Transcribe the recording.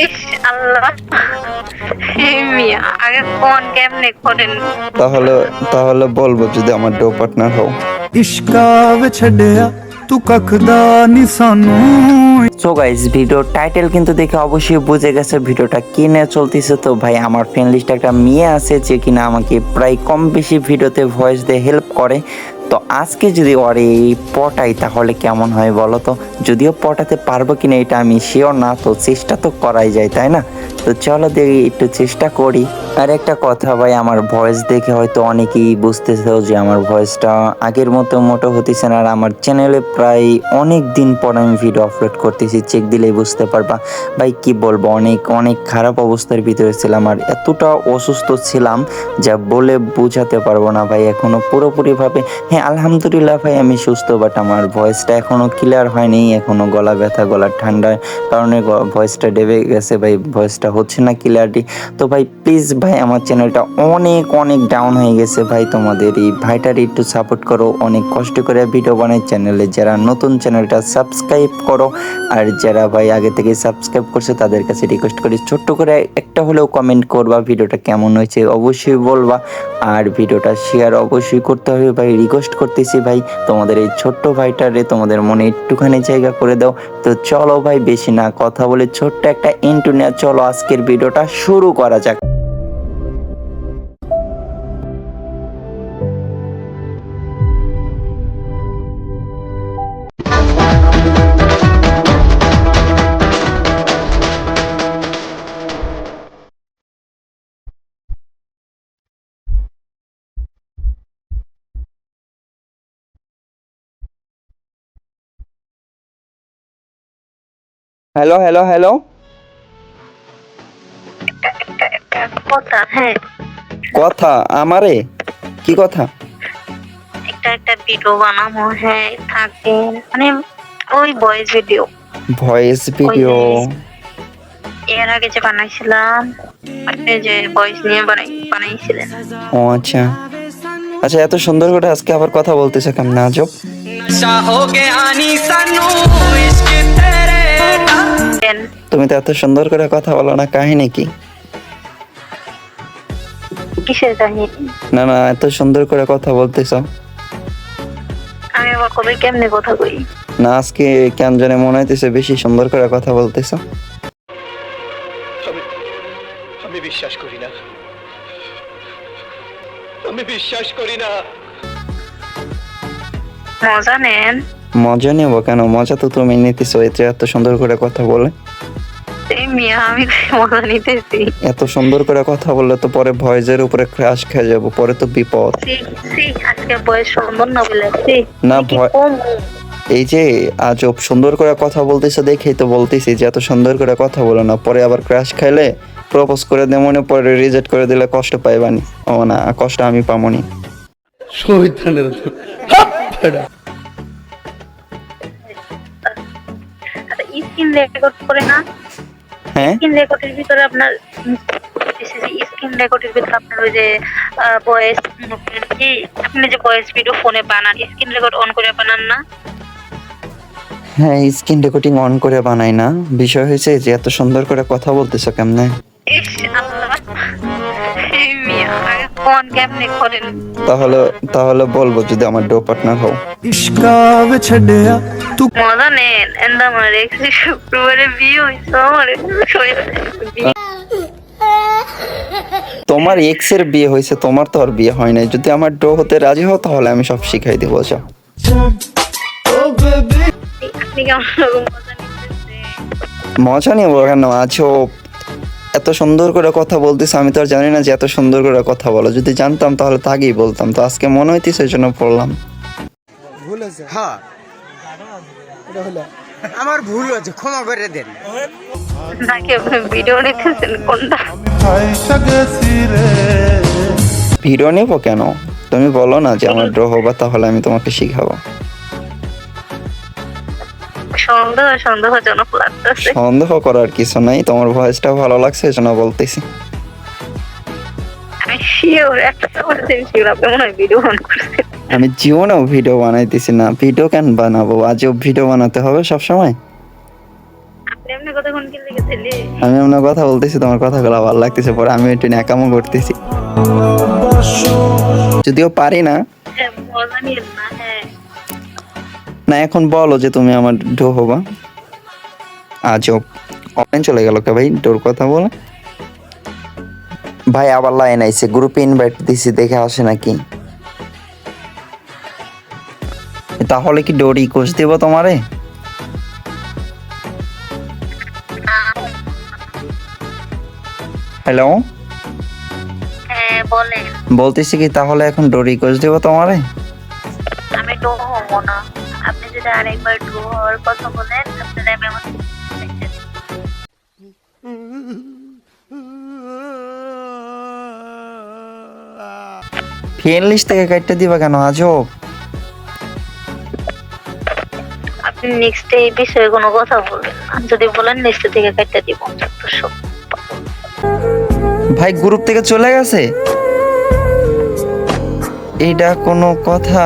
ইস আল্লাহ, এই মিয়া আগে কোন কেমনে করেন? তাহলে তাহলে বলবো যদি আমার ডো পার্টনার হও। इश्का वे छड़या तू कखदा नी सानू। সো গাইস, ভিডিও টাইটেল কিন্তু দেখে অবশ্যই বুঝে গেছে ভিডিওটা কি নিয়ে চলতেছে। তো ভাই, আমার ফ্রেন্ড লিস্টে একটা মেয়ে আছে যে কিনা আমাকে প্রায় কম বেশি ভিডিওতে ভয়েস দিয়ে হেল্প করে। তো আজকে যদি ওর এই পটাই তাহলে কেমন হয় বলো তো? যদিও পটাতে পারবো কিনা এটা আমি শিওর না, তো চেষ্টা তো করাই যায়, তাই না? তো চলো দেখি, একটু চেষ্টা করি। আর একটা কথা ভাই, আমার ভয়েস দেখে হয়তো অনেকেই বুঝতেছে যে আমার ভয়েসটা আগের মতো মোটো হতেছে না। আর আমার চ্যানেলে প্রায় অনেক দিন পর আমি ভিডিও আপলোড করতেছি, চেক দিলেই বুঝতে পারবা। ভাই কি বলবো, অনেক অনেক খারাপ অবস্থার ভিতরে ছিলাম আর এতটা অসুস্থ ছিলাম যা বলে বোঝাতে পারবো না ভাই। এখনো পুরোপুরিভাবে, হ্যাঁ আলহামদুলিল্লাহ ভাই আমি সুস্থ, বাট আমার ভয়েসটা এখনো ক্লিয়ার হয়নি। এখনো গলা ব্যথা, গলা ঠান্ডার কারণে ভয়েসটা ডেবে গেছে ভাই, ভয়েসটা হচ্ছে না ক্লিয়ারলি। তো ভাই প্লিজ ভাই, আমার চ্যানেলটা অনেক অনেক ডাউন হয়ে গেছে ভাই, তোমাদের এই ভাইটার একটু সাপোর্ট করো। অনেক কষ্ট করে ভিডিও বানাই চ্যানেলে, যারা নতুন চ্যানেলটা সাবস্ক্রাইব করো, আর যারা ভাই আগে থেকে সাবস্ক্রাইব করছে তাদের কাছে রিকোয়েস্ট করি ছোট্ট করে একটা হলেও কমেন্ট করবা, ভিডিওটা কেমন হয়েছে অবশ্যই বলবা। আর ভিডিওটা শেয়ার অবশ্যই করতে হবে ভাই, রিকোয়েস্ট করতেছি ভাই। তোমাদের এই ছোট্ট ভাইটারে তোমাদের মনে একটুখানি জায়গা করে দাও। তো চলো ভাই, বেশি না কথা বলে ছোট্ট একটা ইন্ট্রো নিয়ে চলো আজকের ভিডিওটা শুরু করা যাক। Hello hello hello. কথা, হ্যাঁ কথা আমারে? কি কথা? একটা ভিডিও বানাবো, হ্যাঁ থাকবেন মানে ওই ভয়েস ভিডিও। Voice video? এর আগে যে বানাইছিলাম, আপনি যে ভয়েস নিয়ে বানাইছিলেন। ও আচ্ছা আচ্ছা, এত সুন্দর করে আজকে আবার কথা বলতেছে কেমন আজব। তুমি তো এত সুন্দর করে কথা বলো না, কাহিনী কি? কিসের কাহিনী? না না, এত সুন্দর করে কথা বলতেছো। আমি আবার কবে কেমনে কথা কই? না, আজকে কেন জানে মনে হইতেছে বেশি সুন্দর করে কথা বলতেছো। আমি বিশ্বাস করি না, আমি বিশ্বাস করি না। মজা নেন? মজা নেবো কেন? মজা তো তুমি নিতেছো, এতে এত সুন্দর করে কথা বলে। এই মিয়া আমি মজা নিতেছি? এত সুন্দর করে কথা বললে তো পরে ভয়েসের উপরে ক্রাশ খেয়ে যাবো, পরে তো বিপদ। আজকে বয়স সুন্দর না বলেছি না এই যে আজব সুন্দর করে কথা বলতেছে দেখেই তো বলতেছি যে এত সুন্দর করে কথা বলো না, পরে আবার ক্রাশ খাইলে প্রপোজ করে দে মনে, পরে রিজেক্ট করে দিলে কষ্ট পাইবানি। ও না, কষ্ট আমি পামনি। স্ক্রিন রেকর্ড করে না? হ্যাঁ, স্ক্রিন রেকর্ডের ভিতরে আপনার স্ক্রিন রেকর্ডের ভিতরে আপনার ওই যে ভয়েস, কি আপনি যে ভয়েস ভিডিও ফোনে বানান, স্ক্রিন রেকর্ড অন করে বানান না? হ্যাঁ স্ক্রিন রেকর্ডিং অন করে বানাই না। বিষয় হয়েছে যে এত সুন্দর করে কথা বলতেছো কেমনে? ইস আল্লাহ, এই মিয়া আগে কোন কেমনে করেন? তাহলে তাহলে বলবো যদি আমার ডো পার্টনার হও। इश्का वे छड़या तू মজা নেন। এন্ড আমার এক্স শুক্রবারে বিয়ে হয়েছে, আমার তোমার এক্স এর বিয়ে হয়েছে, তোমার তো আর বিয়ে হয় নাই। যদি আমার ডো হতে রাজি হও তাহলে আমি সব শিখাই দিব। যাও। আপনি কেমন রকম মজা নিতেছেন? মজা নেবো কেন? আছো এত সুন্দর করে কথা বলতেছে, আমি তো আর জানি না যে এত সুন্দর করে কথা বলো। যদি জানতাম তাহলে তো আগেই বলতাম। তো আজকে মনে হইতেছে এই জন্য পড়লাম। ভুল হয়েছে, হ্যাঁ আমার ভুল হয়েছে, ক্ষমা করে দেন। নাকি আপনি ভিডিও নিতেছেন কোনটা? ভিডিও নেবো কেন? তুমি বলো না যে আমার ড্র হবা, তাহলে আমি তোমাকে শিখাবো। সন্দেহজনক লাগতেছে। সন্দেহ করার কিছু নাই, তোমার ভয়েসটা ভালো লাগছে এই জন্য বলতেছি। আমি শিওর একটা শিওর আপনি মনে হয় ভিডিও অন করছেন। আমি জীবনেও ভিডিও বানাইতেছি না। ভিডিও কেন বানাবো? আজও ভিডিও বানাতে হবে সব সময়? আপনি এমনি আপনি কতক্ষণ কি লিখেছিলি? আমি আপনার কথা বলতেছি, তোমার কথাগুলো ভালো লাগতেছে, পরে আমি একটু ন্যাকামো করতেছি, যদিও পারি না। হ্যাঁ, মজা নিয়েন না। হ্যাঁ, না এখন বলো যে তুমি আমার ডো হবা। আজব অনলাইন চলে গেল কে ভাই ডোর কথা বলে? ভাই আবার লাইন আইছে, গ্রুপে ইনভাইট দিছি, দেখে আসে নাকি। তাহলে কি ডোর রিকোয়েস্ট দেব তোমারে? হ্যালো, হ্যাঁ বলেন। বলতেছি কি তাহলে এখন ডোর রিকোয়েস্ট দেব তোমারে? আমি ডো হবো না। আপনি যদি আরেকবার ডো হওয়ার কথা বলেন, আপনার আমি আমার ফ্রেন্ড লিস্ট থেকে কাটতে দিবা কেন? আজব। আপনি নেক্সট এই বিষয়ে কোনো কথা বলবেন না। যদি বলেন নেক্সট থেকে কাটতে দিব। সব ভাই গ্রুপ থেকে চলে গেছে, এইটা কোনো কথা?